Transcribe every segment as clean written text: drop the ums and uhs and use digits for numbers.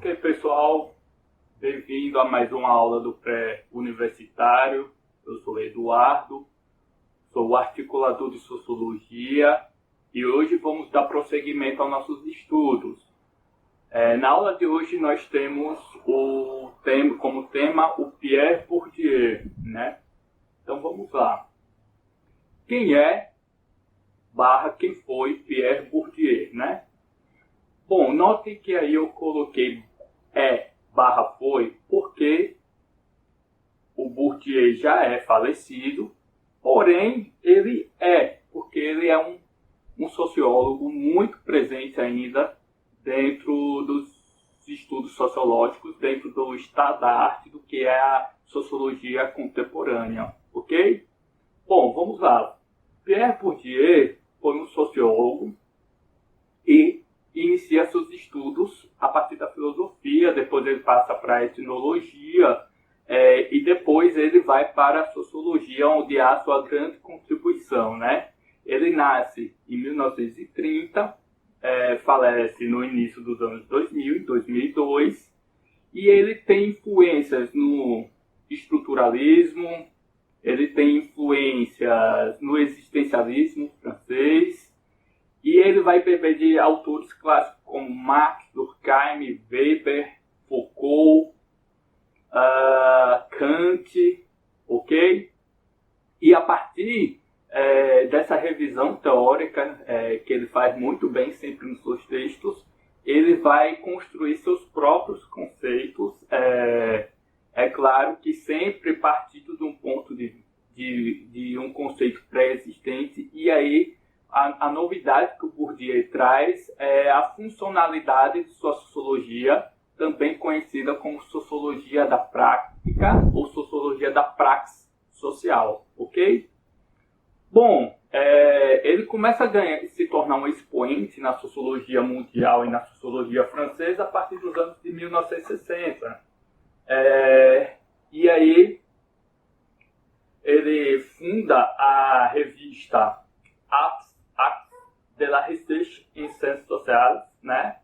Ok, pessoal, bem-vindo a mais uma aula do pré-universitário. Eu sou Eduardo, sou o articulador de Sociologia e hoje vamos dar prosseguimento aos nossos estudos. Na aula de hoje nós temos como tema o Pierre Bourdieu, né? Então vamos lá. Quem foi Pierre Bourdieu, né? Bom, notem que aí eu coloquei foi, porque o Bourdieu já é falecido, porém porque ele é um sociólogo muito presente ainda dentro dos estudos sociológicos, dentro do estado da arte do que é a sociologia contemporânea, ok? Bom, vamos lá. Pierre Bourdieu foi um sociólogo e inicia seus estudos a partir da filosofia, depois ele passa para a etnologia e depois ele vai para a sociologia, onde há sua grande contribuição, né? Ele nasce em 1930, falece no início dos anos 2000, em 2002, e ele tem influências no estruturalismo, ele tem influências no existencialismo francês, e ele vai beber de autores clássicos como Marx, Durkheim, Weber, Foucault, Kant, ok? E a partir dessa revisão teórica, que ele faz muito bem sempre nos seus textos, ele vai construir seus próprios conceitos, é claro que sempre partindo de um ponto de um conceito pré-existente, e aí a novidade que o Bourdieu traz é a funcionalidade de sua sociologia, também conhecida como sociologia da prática ou sociologia da praxis social, ok? Bom, ele começa a se tornar um expoente na sociologia mundial e na sociologia francesa a partir dos anos de 1960. E aí ele funda a revista Actes de la Recherche en Sciences Sociales, né?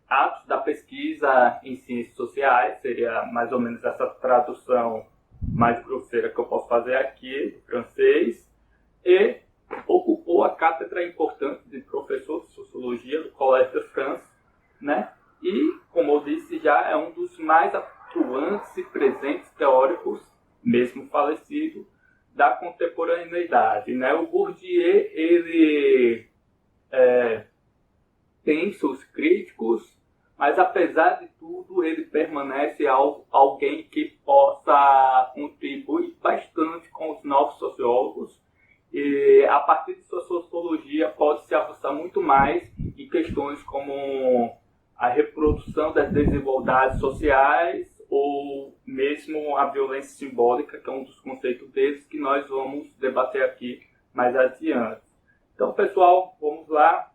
Atos da pesquisa em ciências sociais, seria mais ou menos essa tradução mais grosseira que eu posso fazer aqui, do francês, e ocupou a cátedra importante de professor de sociologia do Collège de France, né? E, como eu disse, já é um dos mais atuantes e presentes teóricos, mesmo falecido, da contemporaneidade, né? O Bourdieu, ele tem seus críticos, mas apesar de tudo, ele permanece alguém que possa contribuir bastante com os novos sociólogos, e a partir de sua sociologia pode se avançar muito mais em questões como a reprodução das desigualdades sociais, ou mesmo a violência simbólica, que é um dos conceitos deles que nós vamos debater aqui mais adiante. Então, pessoal, vamos lá.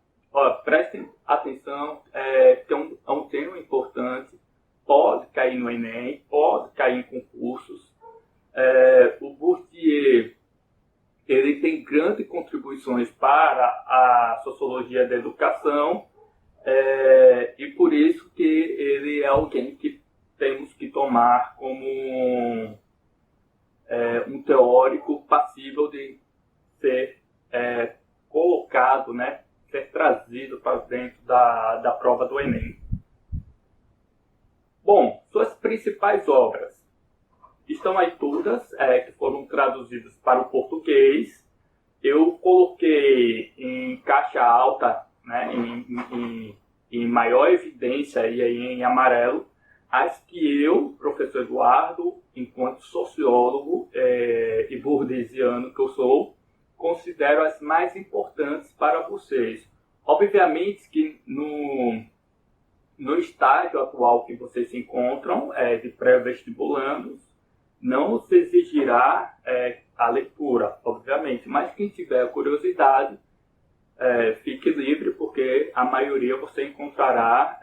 Prestem atenção, que é um tema importante, pode cair no Enem, pode cair em concursos. O Bourdieu, ele tem grandes contribuições para a sociologia da educação, e por isso que ele é alguém que temos que tomar como um teórico passível de ser colocado, né, ser trazido para dentro da prova do Enem. Bom, suas principais obras estão aí todas, que foram traduzidas para o português. Eu coloquei em caixa alta, né, em maior evidência, e aí em amarelo, as que eu, professor Eduardo, enquanto sociólogo e bourdieusiano que eu sou, considero as mais importantes para vocês. Obviamente que no estágio atual que vocês se encontram, de pré-vestibulandos, não se exigirá a leitura, obviamente, mas quem tiver curiosidade, fique livre, porque a maioria você encontrará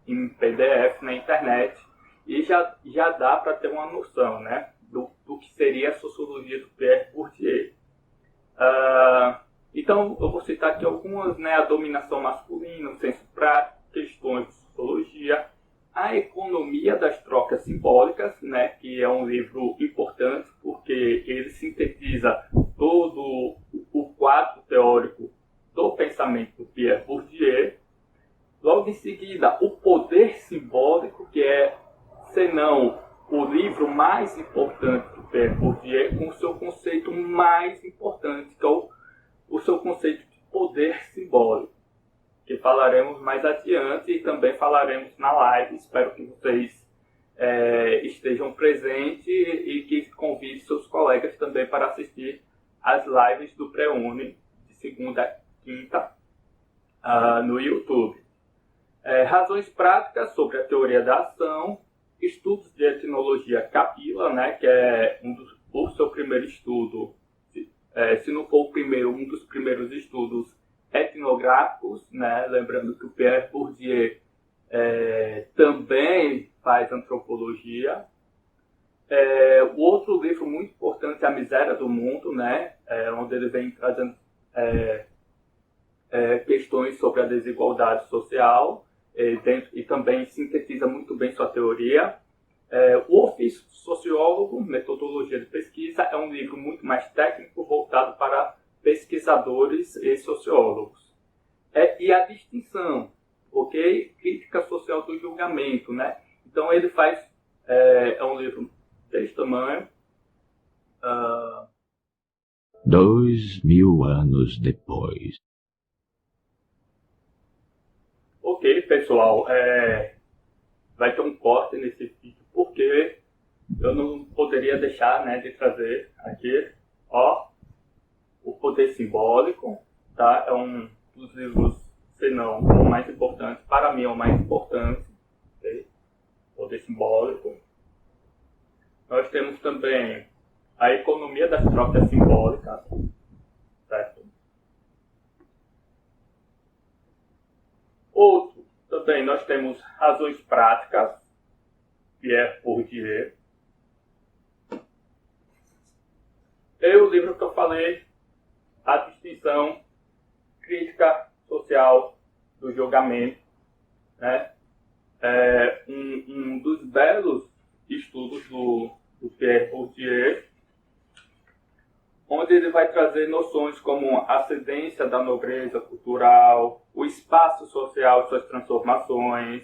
em PDF na internet, e já dá para ter uma noção, né, do que seria a sociologia do Pierre Bourdieu. Então, eu vou citar aqui algumas, né, a dominação masculina, o senso prático, questões Logo em seguida, O Poder Simbólico, que é, senão, o livro mais importante do Pierre Bourdieu, com o seu conceito mais importante, que é o seu conceito de poder simbólico, que falaremos mais adiante e também falaremos na live. Espero que vocês estejam presentes e que convidem seus colegas também para assistir às lives do Pré-Uni, de segunda a quinta, no YouTube. Razões práticas sobre a teoria da ação, estudos de etnologia Capila, né, que é o seu primeiro estudo, se não for o primeiro, um dos primeiros estudos etnográficos, né, lembrando que o Pierre Bourdieu também faz antropologia. O outro livro muito importante é A Miséria do Mundo, né, onde ele vem trazendo questões sobre a desigualdade social, e também sintetiza muito bem sua teoria. O Ofício do Sociólogo, Metodologia de Pesquisa, é um livro muito mais técnico, voltado para pesquisadores e sociólogos. E a distinção, ok? Crítica social do julgamento, né? Então ele faz, é um livro desse tamanho. 2000 anos depois. Ok, pessoal, vai ter um corte nesse vídeo, porque eu não poderia deixar, né, de trazer aqui, O Poder Simbólico, tá? É um dos livros, se não o mais importante, para mim é o mais importante, okay? Poder Simbólico. Nós temos também A Economia das Trocas Simbólicas, certo? Outro, também nós temos Razões Práticas, Pierre Bourdieu. E o livro que eu falei, A Distinção, Crítica Social do Julgamento, né? Um dos belos estudos do Pierre Bourdieu, onde ele vai trazer noções como a ascendência da nobreza cultural, o espaço social e suas transformações,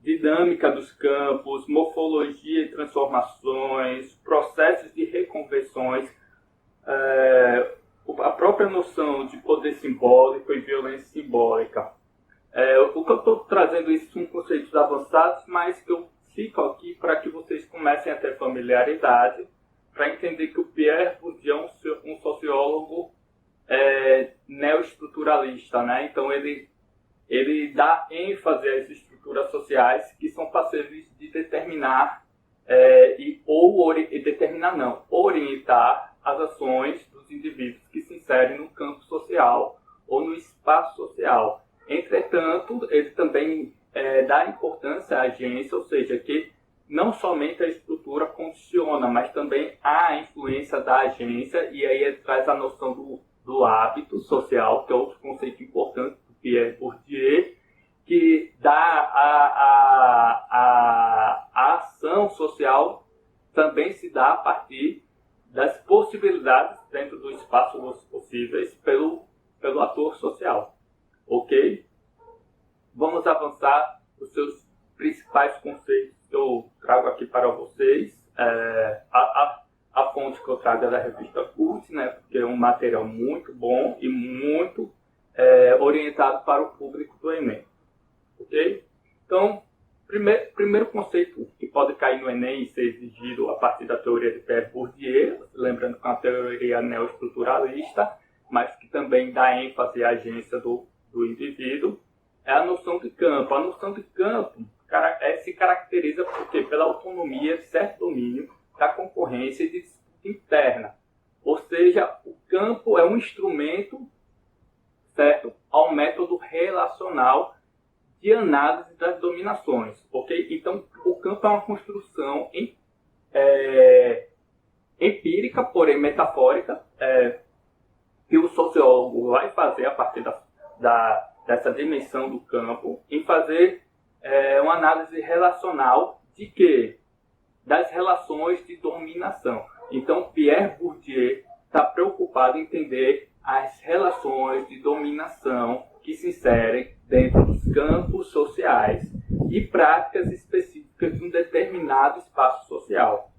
dinâmica dos campos, morfologia e transformações, processos de reconversões, a própria noção de poder simbólico e violência simbólica. O que eu estou trazendo isso são conceitos avançados, mas que eu fico aqui para que vocês comecem a ter familiaridade, para entender que o Pierre Bourdieu é um sociólogo neoestruturalista, né? Então ele dá ênfase às estruturas sociais que são passíveis de determinar orientar as ações dos indivíduos que se inserem no campo social ou no espaço social. Entretanto, ele também dá importância à agência, ou seja, que não somente a estrutura condiciona, mas também a influência da agência, e aí ele traz a noção do hábito social, que é outro conceito importante do Pierre Bourdieu, que dá a ação social também se dá a partir das possibilidades dentro do espaço possíveis pelo ator social. Ok? Vamos avançar os seus principais conceitos que eu trago aqui para vocês. A fonte que eu trago é da revista Cult, né, porque é um material muito bom e muito orientado para o público do Enem. Ok? Então, primeiro conceito que pode cair no Enem e ser exigido a partir da teoria de Pierre Bourdieu, lembrando que é uma teoria neoestruturalista, mas que também dá ênfase à agência do indivíduo, é a noção de campo. A noção de campo se caracteriza pela autonomia de certo domínio da concorrência e de disputa interna. Ou seja, o campo é um instrumento, certo, ao método relacional de análise das dominações. Ok? Então, o campo é uma construção empírica, porém metafórica, que o sociólogo vai fazer a partir dessa dimensão do campo, em fazer uma análise relacional de quê? Das relações de dominação. Então, Pierre Bourdieu está preocupado em entender as relações relações de dominação que se inserem dentro dos campos sociais e práticas específicas de um determinado espaço social,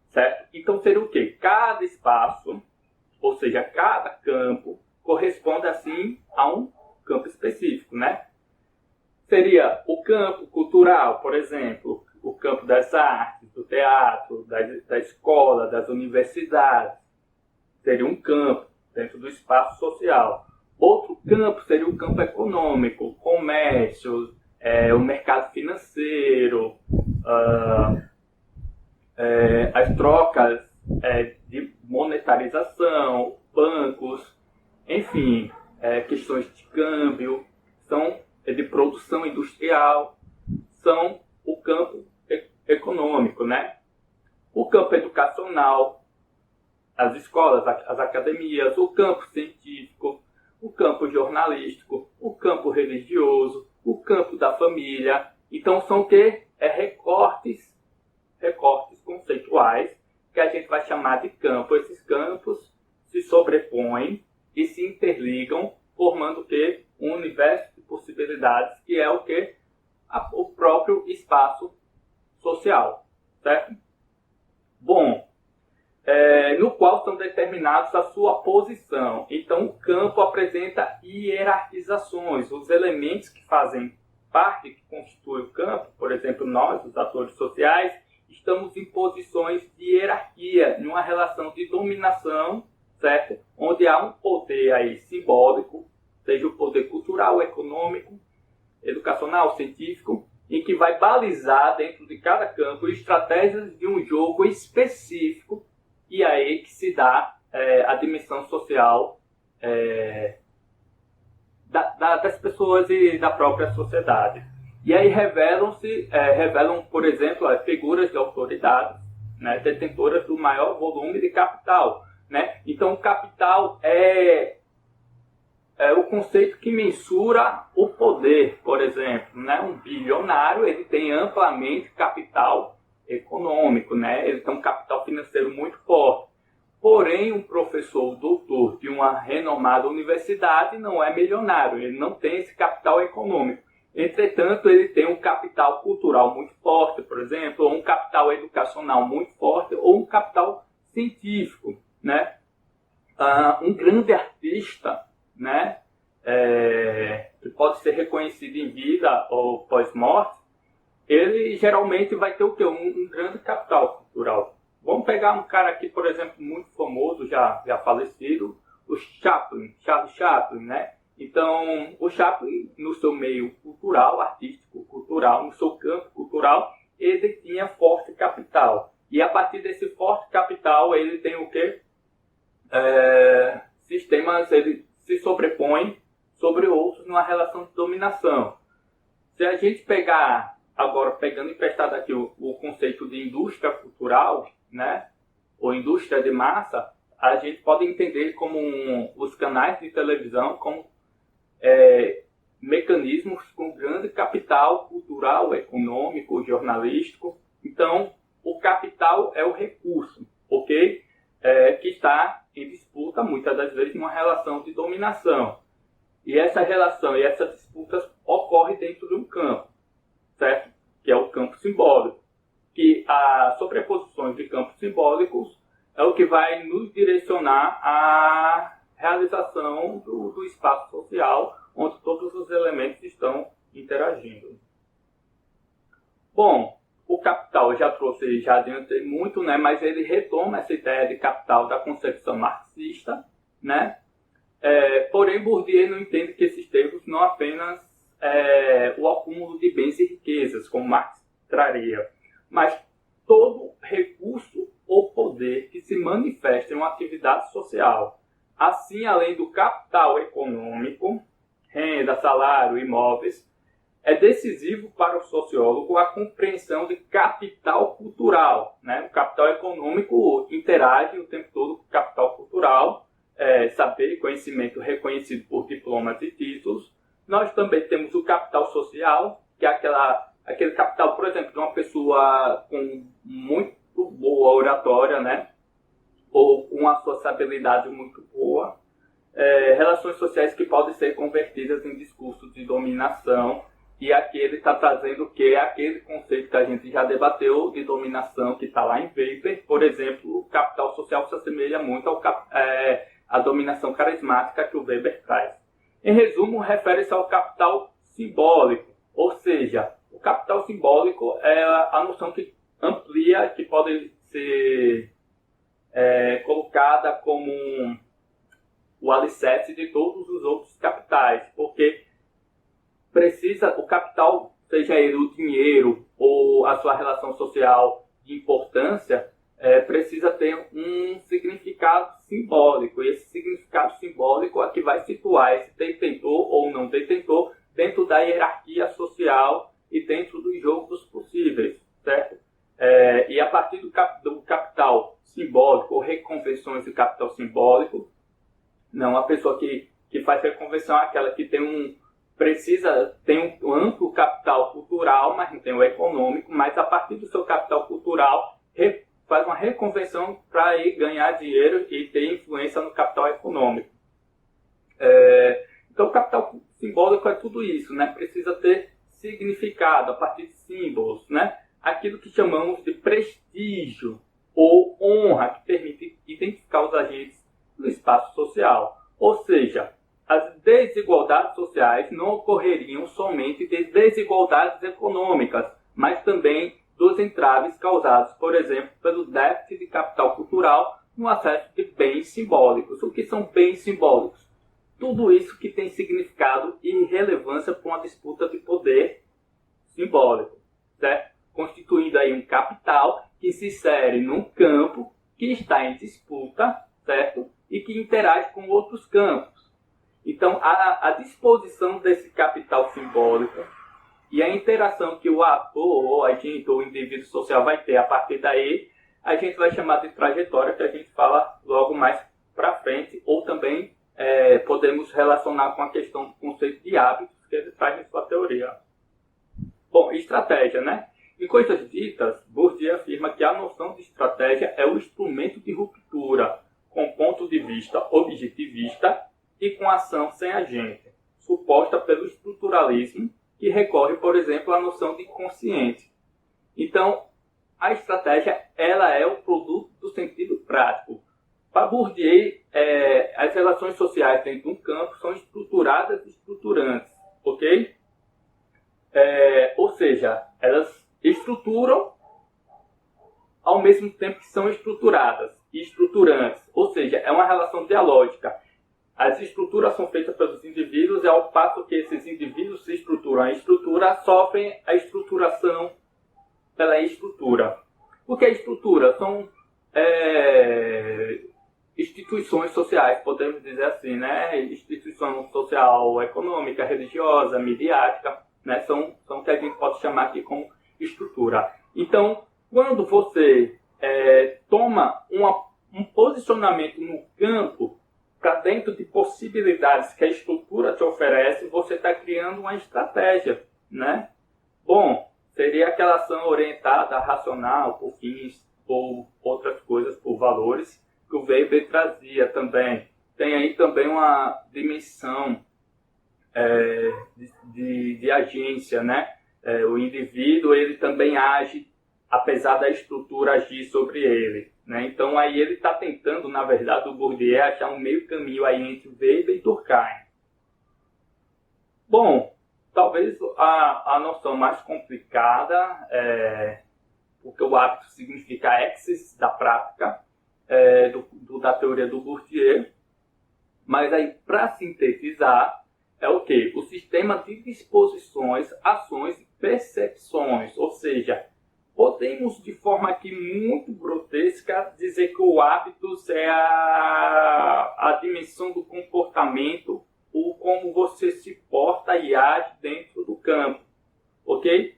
certo? Então seria o quê? Cada espaço, ou seja, cada campo, corresponde assim a um campo específico, né? Seria o campo cultural, por exemplo, o campo das artes, do teatro, da escola, das universidades. Seria um campo dentro do espaço social. Outro campo seria o campo econômico, comércio, o mercado financeiro, as trocas de monetarização, bancos, enfim, questões de câmbio, de produção industrial, são o campo econômico, né? O campo educacional, as escolas, as academias, o campo científico, o campo jornalístico, o campo religioso, o campo da família. Então são o quê? Recortes conceituais que a gente vai chamar de campo. Esses campos se sobrepõem e se interligam, formando o quê? Um universo de possibilidades, que é o quê? O próprio espaço social, certo? Bom, no qual são determinados a sua posição. Então, o campo apresenta hierarquizações. Os elementos que fazem parte, que constituem o campo, por exemplo, nós, os atores sociais, estamos em posições de hierarquia, em uma relação de dominação, certo? Onde há um poder aí simbólico, seja o poder cultural, econômico, educacional, científico, em que vai balizar dentro de cada campo estratégias de um jogo específico, e aí que se dá a dimensão social das pessoas e da própria sociedade. E aí revelam, por exemplo, as figuras de autoridade, né, detentoras do maior volume de capital, né? Então, o capital é o conceito que mensura o poder, por exemplo, né? Um bilionário, ele tem amplamente capital econômico, né? Ele tem um capital financeiro muito forte. Porém, um professor, doutor de uma renomada universidade não é milionário, ele não tem esse capital econômico. Entretanto, ele tem um capital cultural muito forte, por exemplo, ou um capital educacional muito forte, ou um capital científico, né? Um grande artista, né? Que pode ser reconhecido em vida ou pós-morte, ele geralmente vai ter o quê? Um grande capital cultural. Vamos pegar um cara aqui, por exemplo, muito famoso, já falecido, o Charles Chaplin, né? Então, o Chaplin, no seu meio cultural, artístico, cultural, no seu campo cultural, ele tinha forte capital. E a partir desse forte capital, ele tem o quê? Sistemas, ele se sobrepõe sobre outros numa relação de dominação. Se a gente pegar, agora pegando emprestado aqui o conceito de indústria cultural, né, ou indústria de massa, a gente pode entender como os canais de televisão como mecanismos com grande capital cultural, econômico, jornalístico. Então, o capital é o recurso, ok? Que está em disputa, muitas das vezes, numa relação de dominação. E essa relação e essas disputas ocorrem dentro de um campo, certo? Que é o campo simbólico. Que as sobreposições de campos simbólicos é o que vai nos direcionar à realização do espaço social, onde todos os elementos estão interagindo. Bom, o capital já adiantei muito, né, mas ele retoma essa ideia de capital da concepção marxista, né? Porém, Bourdieu não entende que esses termos não apenas o acúmulo de bens e riquezas, como Marx traria, mas todo recurso ou poder que se manifesta em uma atividade social. Assim, além do capital econômico, renda, salário, imóveis, é decisivo para o sociólogo a compreensão de capital cultural, né? O capital econômico interage o tempo todo com o capital cultural, saber e conhecimento reconhecido por diplomas e títulos. Nós também temos o capital social, que é aquele capital, por exemplo, de uma pessoa com muito boa oratória, né? Ou com uma sociabilidade muito boa. relações sociais que podem ser convertidas em discursos de dominação. E aqui ele está trazendo o que? Aquele conceito que a gente já debateu de dominação que está lá em Weber. Por exemplo, o capital social se assemelha muito à dominação carismática que o Weber traz. Em resumo, refere-se ao capital simbólico. Ou seja, o capital simbólico é a noção que amplia, que pode ser colocada como o alicerce de todos os outros capitais. Porque o capital, seja ele o dinheiro ou a sua relação social de importância, precisa ter um significado simbólico. E esse significado simbólico é que vai situar esse detentor ou não detentor dentro da hierarquia social e dentro dos jogos possíveis, certo? E a partir do capital simbólico ou reconversões do capital simbólico, não, a pessoa que faz reconversão é aquela que tem um amplo capital cultural, mas não tem o econômico, mas a partir do seu capital cultural faz uma reconversão para ir ganhar dinheiro e ter influência no capital econômico. Então o capital simbólico é tudo isso, né? Precisa ter significado a partir de símbolos, né? Aquilo que chamamos de prestígio ou honra, que permite identificar os agentes no espaço social. Ou seja, as desigualdades sociais não ocorreriam somente de desigualdades econômicas, mas também dos entraves causados, por exemplo, pelo déficit de capital cultural no acesso de bens simbólicos. O que são bens simbólicos? Tudo isso que tem significado e relevância para uma disputa de poder simbólico, certo? Constituindo aí um capital que se insere num campo que está em disputa, certo? E que interage com outros campos. Então, a disposição desse capital simbólico e a interação que o ator, ou agente, ou indivíduo social vai ter a partir daí, a gente vai chamar de trajetória, que a gente fala logo mais para frente, ou também podemos relacionar com a questão do conceito de hábitos que ele traz em sua teoria. Bom, estratégia, né? Em Coisas Ditas, Bourdieu afirma que a noção de estratégia é o instrumento de ruptura com ponto de vista objetivista e com ação sem agente, suposta pelo estruturalismo, que recorre, por exemplo, à noção de consciente. Então, a estratégia ela é o produto do sentido prático. Para Bourdieu, as relações sociais dentro de um campo são estruturadas e estruturantes, ok? Ou seja, elas estruturam ao mesmo tempo que são estruturadas e estruturantes. Ou seja, é uma relação dialógica. As estruturas são feitas pelos indivíduos e ao passo que esses indivíduos se estruturam, a estrutura sofrem a estruturação pela estrutura. O que é estrutura? São instituições sociais, podemos dizer assim, né? Instituição social, econômica, religiosa, midiática, né? São o que a gente pode chamar aqui como estrutura. Então, quando você toma um posicionamento no campo para dentro de possibilidades que a estrutura te oferece, você está criando uma estratégia, né? Bom, seria aquela ação orientada, racional, por fins ou outras coisas, por valores, que o Weber trazia também. Tem aí também uma dimensão de agência, né? O indivíduo, ele também age, apesar da estrutura agir sobre ele, né? Então aí ele está tentando, na verdade, o Bourdieu achar um meio caminho aí entre Weber e Durkheim. Bom, talvez a noção mais complicada, porque o hábito significa exercício da prática, da teoria do Bourdieu, mas aí para sintetizar, é o quê? O sistema de disposições, ações e percepções, ou seja, podemos, de forma aqui muito grotesca, dizer que o hábitos é a dimensão do comportamento, ou como você se porta e age dentro do campo, ok?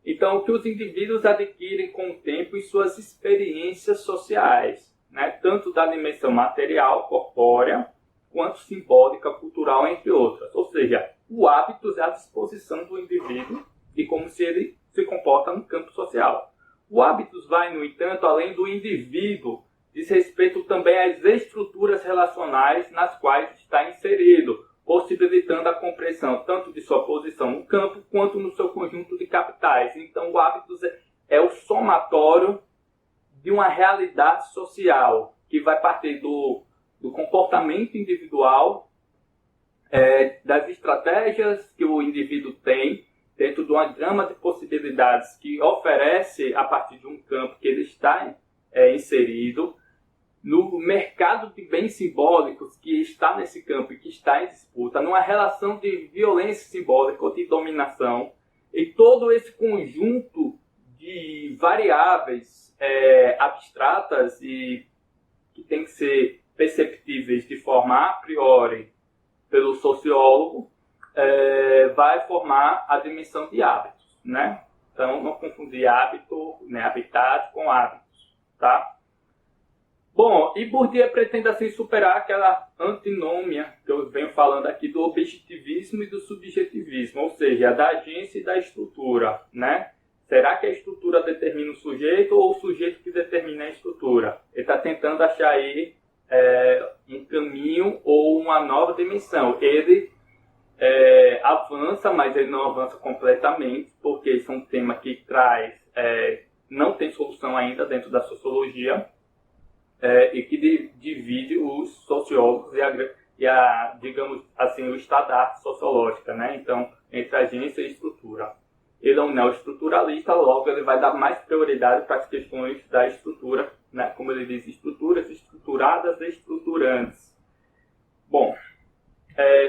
Então, o que os indivíduos adquirem com o tempo em suas experiências sociais, né? Tanto da dimensão material, corpórea, quanto simbólica, cultural, entre outras. Ou seja, o hábitos é a disposição do indivíduo e como se ele se comporta no campo social. O hábitos vai, no entanto, além do indivíduo diz respeito também às estruturas relacionais nas quais está inserido, possibilitando a compreensão tanto de sua posição no campo quanto no seu conjunto de capitais. Então, o hábitos é o somatório de uma realidade social que vai partir do comportamento individual, das estratégias que o indivíduo tem dentro de uma gama de possibilidades que oferece a partir de um campo que ele está inserido, no mercado de bens simbólicos que está nesse campo e que está em disputa, numa relação de violência simbólica ou de dominação, e todo esse conjunto de variáveis abstratas e que tem que ser perceptíveis de forma a priori pelo sociólogo, vai formar a dimensão de hábitos, né? Então, não confundir hábito, né, habitat com hábitos, tá? Bom, e Bourdieu pretende assim superar aquela antinomia que eu venho falando aqui do objetivismo e do subjetivismo, ou seja, da agência e da estrutura, né? Será que a estrutura determina o sujeito ou o sujeito que determina a estrutura? Ele está tentando achar aí um caminho ou uma nova dimensão. Ele avança, mas ele não avança completamente, porque esse é um tema que traz, não tem solução ainda dentro da sociologia, e que divide os sociólogos e digamos assim, o estado da arte sociológica, né? Então, entre agência e estrutura. Ele é um neoestruturalista, logo ele vai dar mais prioridade para as questões da estrutura, né? Como ele diz, estruturas estruturadas e estruturantes. Bom,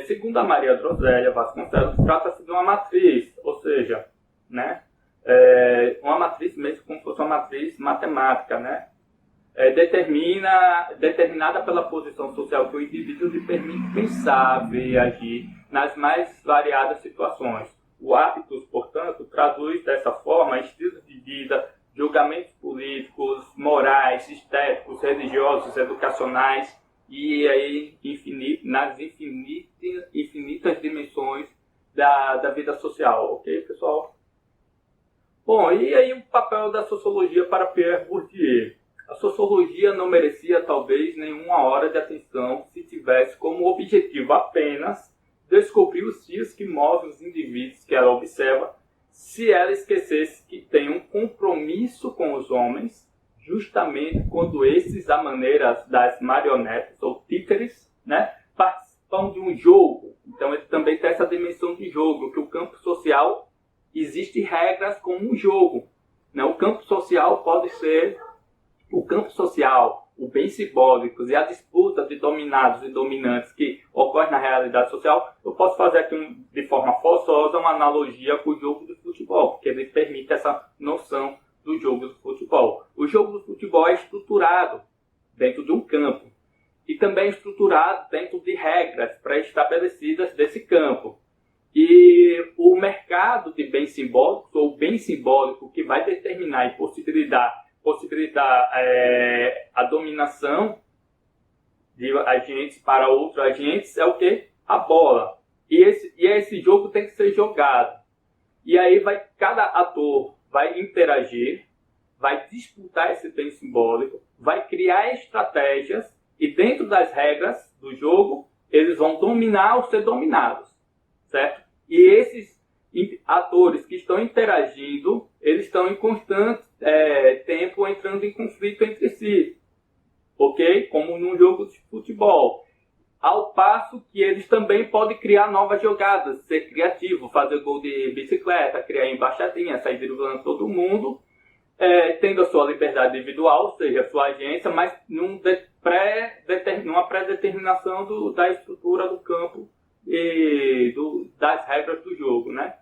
segundo a Maria Drosélia Vasconcelos, trata-se de uma matriz, ou seja, né? Uma matriz mesmo como se fosse uma matriz matemática, né? Determinada pela posição social que o indivíduo lhe permite pensar, ver, agir nas mais variadas situações. O hábitos, portanto, traduz dessa forma estilos de vida, julgamentos políticos, morais, estéticos, religiosos, educacionais e aí nas infinitas dimensões da vida social, ok, pessoal? Bom, e aí o papel da sociologia para Pierre Bourdieu? A sociologia não merecia, talvez, nenhuma hora de atenção se tivesse como objetivo apenas descobrir os fios que movem os indivíduos que ela observa, se ela esquecesse que tem um compromisso com os homens, justamente quando esses, à maneira das marionetes ou títeres, né, participam de um jogo. Então ele também tem essa dimensão de jogo, que o campo social existe regras como um jogo, né? O campo social pode ser o campo social, o bem simbólico e a disputa de dominados e dominantes que ocorre na realidade social. Eu posso fazer aqui de forma forçosa uma analogia com o jogo do futebol, porque ele permite essa noção do jogo do futebol. O jogo do futebol é estruturado dentro de um campo e também é estruturado dentro de regras pré-estabelecidas desse campo. E o mercado de bens simbólicos, ou o bem simbólico que vai determinar e possibilitar a dominação de agentes para outros agentes é o quê? A bola. E esse jogo tem que ser jogado. E aí cada ator vai interagir, vai disputar esse bem simbólico, vai criar estratégias e dentro das regras do jogo eles vão dominar ou ser dominados, certo? E esses atores que estão interagindo, eles estão em constante tempo entrando em conflito entre si, ok? Como num jogo de futebol. Ao passo que eles também podem criar novas jogadas, ser criativo, fazer gol de bicicleta, criar embaixadinha, sair driblando todo mundo, tendo a sua liberdade individual, ou seja, a sua agência, mas numa pré-determinação da estrutura do campo e das regras do jogo, né?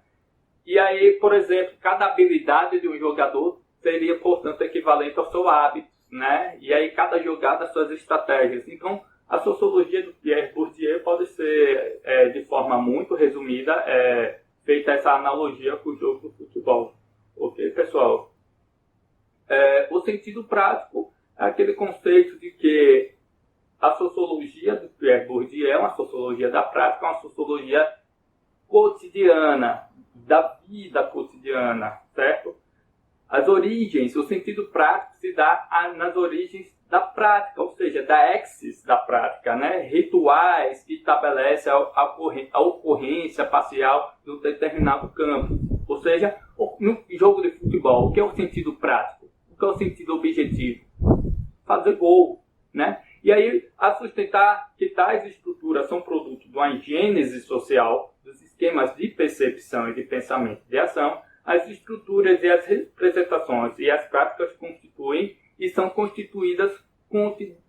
E aí, por exemplo, cada habilidade de um jogador seria, portanto, equivalente ao seu hábito, né? E aí cada jogada as suas estratégias. Então, a sociologia do Pierre Bourdieu pode ser, de forma muito resumida, feita essa analogia com o jogo do futebol. Ok, pessoal? O sentido prático é aquele conceito de que a sociologia do Pierre Bourdieu é uma sociologia da prática, uma sociologia cotidiana, da vida cotidiana, certo? As origens, o sentido prático se dá nas origens da prática, ou seja, da exis da prática, né? Rituais que estabelecem a ocorrência parcial de um determinado campo. Ou seja, no jogo de futebol, o que é o sentido prático? O que é o sentido objetivo? Fazer gol, né? E aí, a sustentar que tais estruturas são produto de uma gênese social, dos esquemas de percepção e de pensamento de ação, as estruturas e as representações e as práticas constituem e são constituídas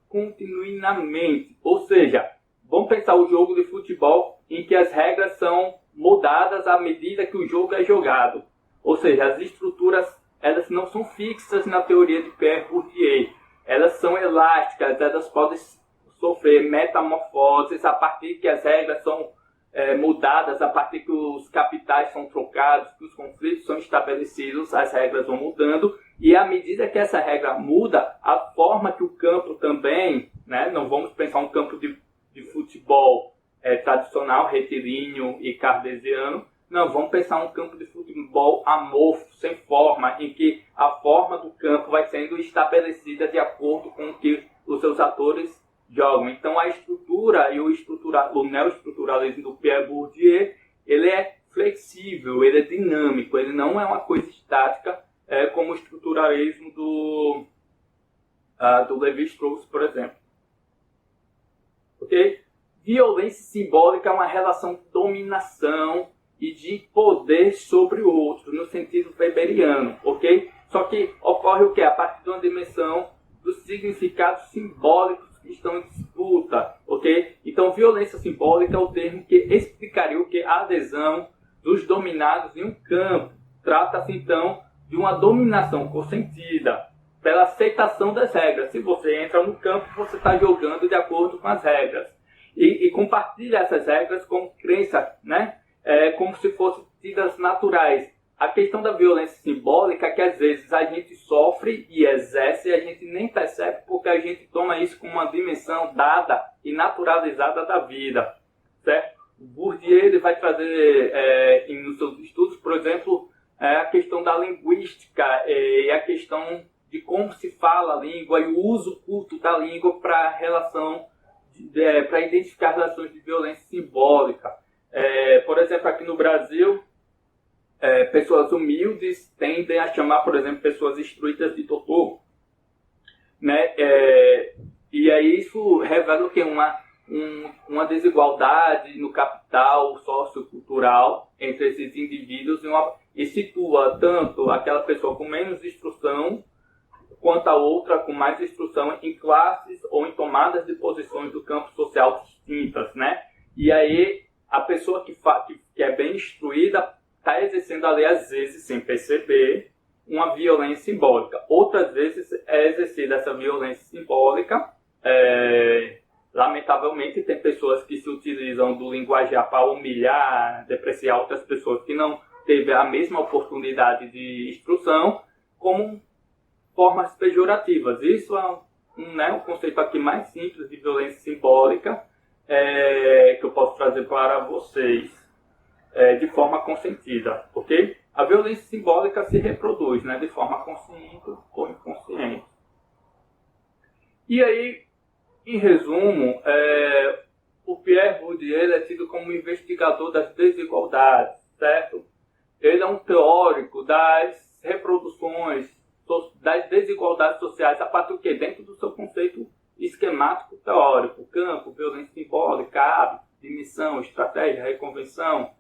continuamente. Ou seja, vamos pensar o jogo de futebol em que as regras são mudadas à medida que o jogo é jogado. Ou seja, as estruturas elas não são fixas na teoria de Pierre Bourdieu. Elas são elásticas, elas podem sofrer metamorfoses a partir que as regras são mudadas, a partir que os capitais são trocados, que os conflitos são estabelecidos, as regras vão mudando, e à medida que essa regra muda, a forma que o campo também, né, não vamos pensar um campo de futebol tradicional, retilíneo e cartesiano, não, vamos pensar um campo de futebol amorfo, sem forma, em que a forma do campo vai sendo estabelecida de acordo com o que os seus atores jogam. Então a estrutura e o neoestruturalismo do Pierre Bourdieu, ele é flexível, ele é dinâmico, ele não é uma coisa estática, como o estruturalismo do Lévi-Strauss, por exemplo. Ok? Violência simbólica é uma relação de dominação e de poder sobre o outro, no sentido weberiano, ok? Só que ocorre o quê? A partir de uma dimensão dos significados simbólicos que estão em disputa, ok? Então, violência simbólica é o termo que explicaria o que é a adesão dos dominados em um campo. Trata-se, então, de uma dominação consentida pela aceitação das regras. Se você entra no campo, você está jogando de acordo com as regras. E compartilha essas regras como crença, né? Como se fossem tidas naturais. A questão da violência simbólica é que às vezes a gente sofre e exerce e a gente nem percebe porque a gente toma isso como uma dimensão dada e naturalizada da vida, certo? O Bourdieu ele vai trazer nos seus estudos, por exemplo, a questão da linguística e a questão de como se fala a língua e o uso culto da língua para relação para identificar relações de violência simbólica. Por exemplo, aqui no Brasil, pessoas humildes tendem a chamar, por exemplo, pessoas instruídas de doutor, né? E aí isso revela o que? Uma desigualdade no capital sociocultural entre esses indivíduos e situa tanto aquela pessoa com menos instrução quanto a outra com mais instrução em classes ou em tomadas de posições do campo social distintas, né? E aí a pessoa que é bem instruída está exercendo ali, às vezes, sem perceber, uma violência simbólica. Outras vezes é exercida essa violência simbólica. Lamentavelmente, tem pessoas que se utilizam do linguajar para humilhar, depreciar outras pessoas que não teve a mesma oportunidade de instrução, como formas pejorativas. Isso é um conceito aqui mais simples de violência simbólica que eu posso trazer para vocês de forma consentida, ok? A violência simbólica se reproduz, né, de forma consciente ou inconsciente. E aí, em resumo, o Pierre Bourdieu é tido como investigador das desigualdades, certo? Ele é um teórico das reproduções, das desigualdades sociais, a partir do que? Dentro do seu conceito esquemático teórico, campo, violência simbólica, hábito, dimissão, estratégia, reconvenção,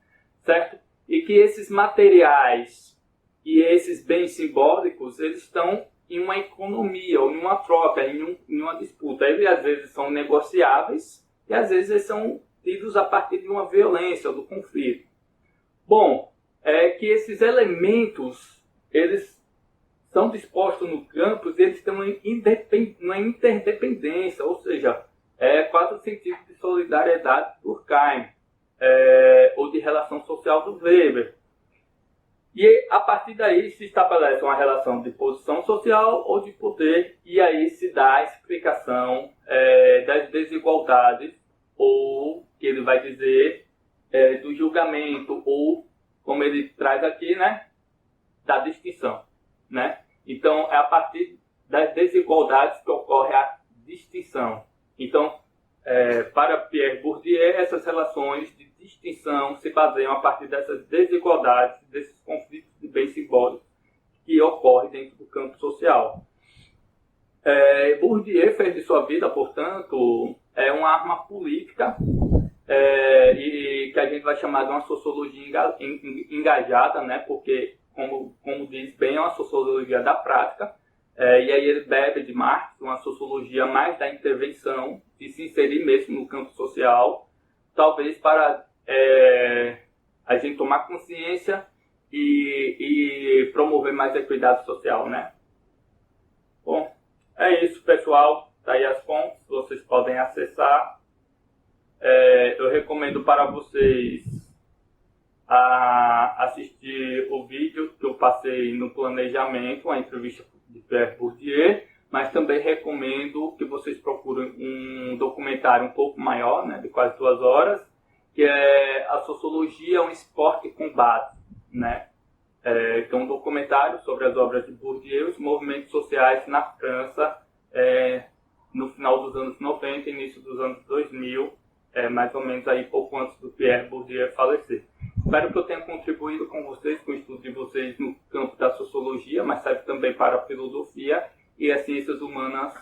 certo? E que esses materiais e esses bens simbólicos, eles estão em uma economia, ou em uma troca, em uma disputa. Eles às vezes são negociáveis e às vezes eles são tidos a partir de uma violência ou do conflito. Bom, que esses elementos, eles são dispostos no campo e eles têm uma interdependência, ou seja, quase o sentido de solidariedade do Durkheim, ou de relação social do Weber. E a partir daí se estabelece uma relação de posição social ou de poder, e aí se dá a explicação das desigualdades, ou que ele vai dizer do julgamento, ou como ele traz aqui, né, da distinção, né? Então, é a partir das desigualdades que ocorre a distinção. Então, para Pierre Bourdieu, essas relações de distinção se baseiam a partir dessas desigualdades, desses conflitos de bens simbólicos que ocorrem dentro do campo social. Bourdieu fez de sua vida, portanto, uma arma política e que a gente vai chamar de uma sociologia engajada, né? Porque, como diz bem, é uma sociologia da prática. E aí ele bebe de Marx, uma sociologia mais da intervenção, de se inserir mesmo no campo social, talvez para a gente tomar consciência e promover mais a equidade social, né? Bom, é isso, pessoal. Tá aí as fontes, vocês podem acessar. Eu recomendo para vocês assistir o vídeo que eu passei no planejamento, a entrevista de Pierre Bourdieu, mas também recomendo que vocês procurem um documentário um pouco maior, né, de quase 2 horas, que é A Sociologia, um Esporte com Base, né? Que é um documentário sobre as obras de Bourdieu e os movimentos sociais na França no final dos anos 90 e início dos anos 2000, mais ou menos aí pouco antes do Pierre Bourdieu falecer. Espero que eu tenha contribuído com vocês, com o estudo de vocês no campo da sociologia, mas serve também para a filosofia e as ciências humanas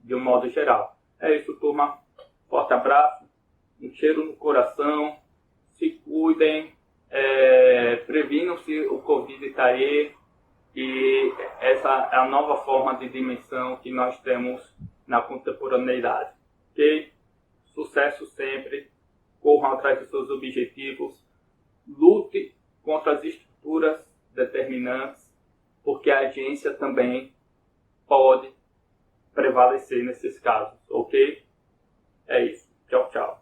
de um modo geral. É isso, turma. Forte abraço, um cheiro no coração, se cuidem, previnam-se, o Covid está aí e essa é a nova forma de dimensão que nós temos na contemporaneidade. Ok? Sucesso sempre. Corram atrás dos seus objetivos, lute contra as estruturas determinantes, porque a agência também pode prevalecer nesses casos, ok? É isso. Tchau, tchau.